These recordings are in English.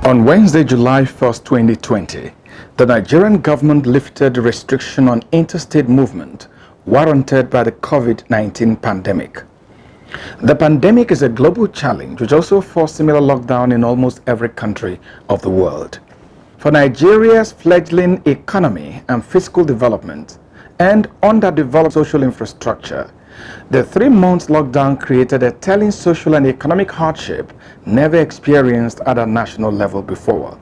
On Wednesday, July 1st, 2020, the Nigerian government lifted restriction on interstate movement warranted by the COVID-19 pandemic. The pandemic is a global challenge which also forced similar lockdown in almost every country of the world. For Nigeria's fledgling economy and fiscal development and underdeveloped social infrastructure, the 3-month lockdown created a telling social and economic hardship never experienced at a national level before.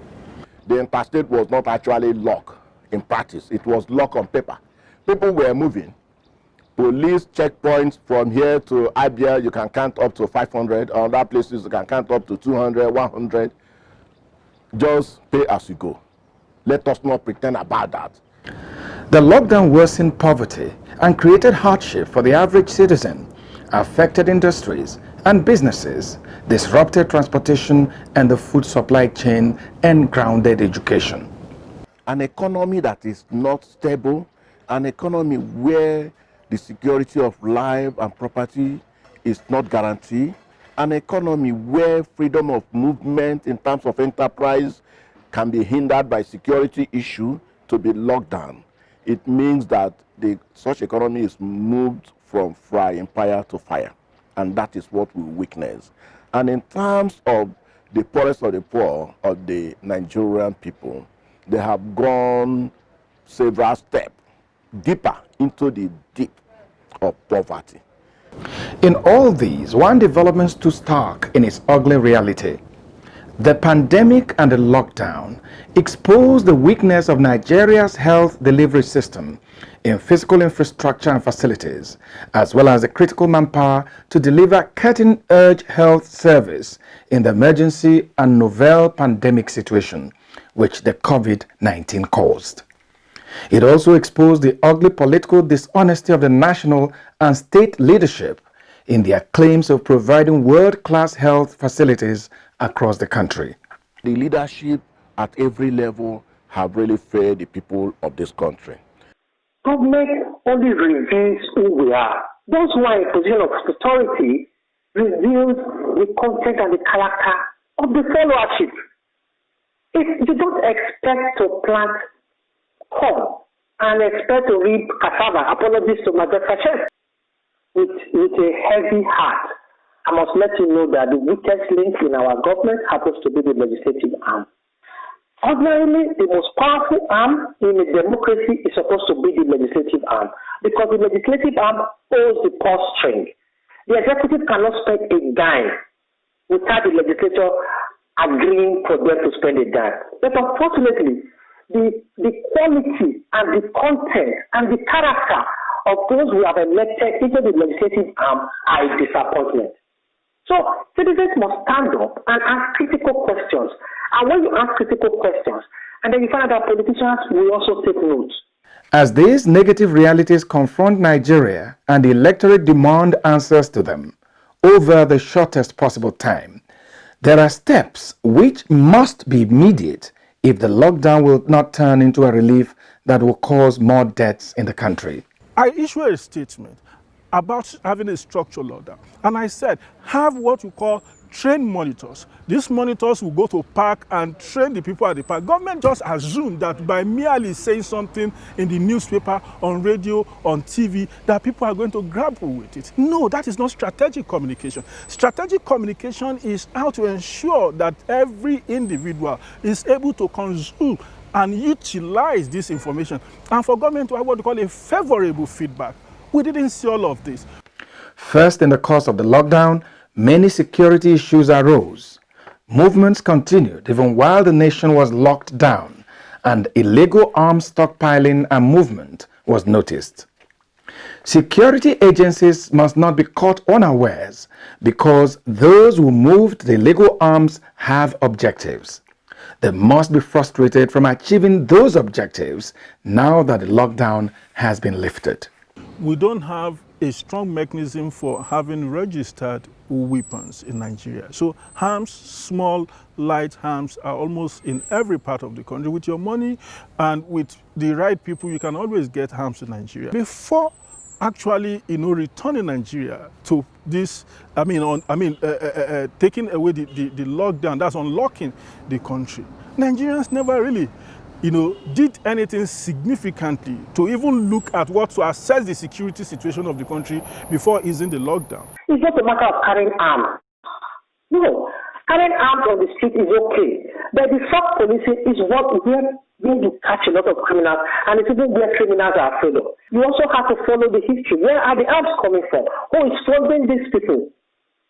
The interstate was not actually locked in practice. It was locked on paper. People were moving. Police checkpoints from here to Abia, you can count up to 500. Other places, you can count up to 200, 100. Just pay as you go. Let us not pretend about that. The lockdown worsened poverty and created hardship for the average citizen, affected industries and businesses, disrupted transportation and the food supply chain, and grounded education. An economy that is not stable, an economy where the security of life and property is not guaranteed, an economy where freedom of movement in terms of enterprise can be hindered by security issue to be locked down. It means that such economy is moved from frying pan to fire, and that is what we witness. And in terms of the poorest of the poor of the Nigerian people, they have gone several steps deeper into the deep of poverty. In all these, one development stood stark in its ugly reality. The pandemic and the lockdown exposed the weakness of Nigeria's health delivery system in physical infrastructure and facilities, as well as the critical manpower to deliver cutting-edge health service in the emergency and novel pandemic situation which the COVID-19 caused. It also exposed the ugly political dishonesty of the national and state leadership in their claims of providing world-class health facilities across the country. The leadership at every level have really failed the people of this country. Government only reveals who we are. Those who are in position of authority reveal the content and the character of the followership. If you don't expect to plant corn and expect to reap cassava, apologies to my chef, with a heavy heart, I must let you know that the weakest link in our government happens to be the legislative arm. Ordinarily, the most powerful arm in a democracy is supposed to be the legislative arm, because the legislative arm holds the purse string. The executive cannot spend a dime without the legislature agreeing for them to spend a dime. But unfortunately, the quality and the content and the character of those who have elected into the legislative arm are a disappointment. So citizens must stand up and ask critical questions. And when you ask critical questions, and then you find out that politicians will also take notes. As these negative realities confront Nigeria and the electorate demand answers to them over the shortest possible time, there are steps which must be immediate if the lockdown will not turn into a relief that will cause more deaths in the country. I issued a statement about having a structural lockdown, and I said, have what you call trained monitors. These monitors will go to park and train the people at the park. Government just assumed that by merely saying something in the newspaper, on radio, on TV, that people are going to grapple with it. No, that is not strategic communication. Strategic communication is how to ensure that every individual is able to consume and utilize this information, and for government to have what we call a favorable feedback. We didn't see all of this. First, in the course of the lockdown, many security issues arose. Movements continued even while the nation was locked down, and illegal arms stockpiling and movement was noticed. Security agencies must not be caught unawares because those who moved the illegal arms have objectives. They must be frustrated from achieving those objectives now that the lockdown has been lifted. We don't have a strong mechanism for having registered weapons in Nigeria. So arms, small, light arms, are almost in every part of the country. With your money and with the right people, you can always get arms in Nigeria. Before actually, returning Nigeria to this, taking away the lockdown, that's unlocking the country. Nigerians never really, did anything significantly to even look at what to assess the security situation of the country before easing the lockdown. It's not a matter of carrying arms. No, carrying arms on the street is okay, but the soft policing is what we're going to catch a lot of criminals, and it's even where criminals are afraid of. You also have to follow the history. Where are the arms coming from? Who is funding these people?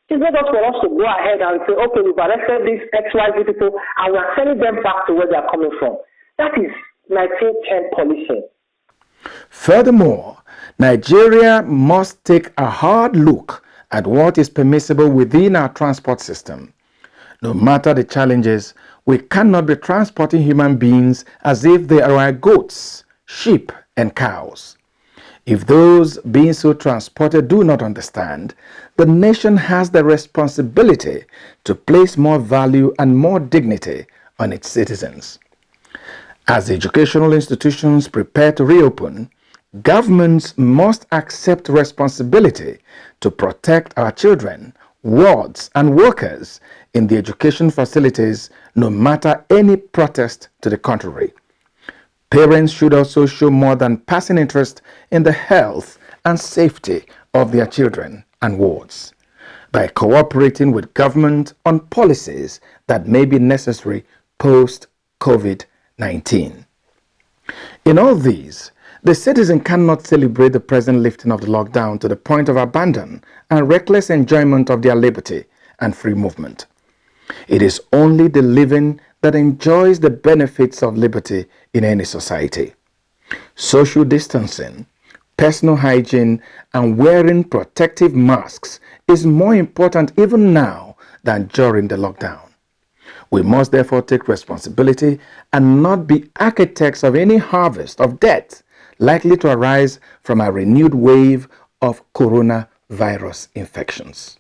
It's not just for us to go ahead and say, okay, we've arrested these XYZ people, and we're sending them back to where they're coming from. That is 1910 policing. Furthermore, Nigeria must take a hard look at what is permissible within our transport system. No matter the challenges, we cannot be transporting human beings as if they are our goats, sheep, and cows. If those being so transported do not understand, the nation has the responsibility to place more value and more dignity on its citizens. As educational institutions prepare to reopen, governments must accept responsibility to protect our children, wards, and workers in the education facilities, no matter any protest to the contrary. Parents should also show more than passing interest in the health and safety of their children and wards by cooperating with government on policies that may be necessary post-COVID-19. In all these, the citizen cannot celebrate the present lifting of the lockdown to the point of abandon and reckless enjoyment of their liberty and free movement. It is only the living that enjoys the benefits of liberty in any society. Social distancing, personal hygiene, and wearing protective masks is more important even now than during the lockdown. We must therefore take responsibility and not be architects of any harvest of death likely to arise from a renewed wave of coronavirus infections.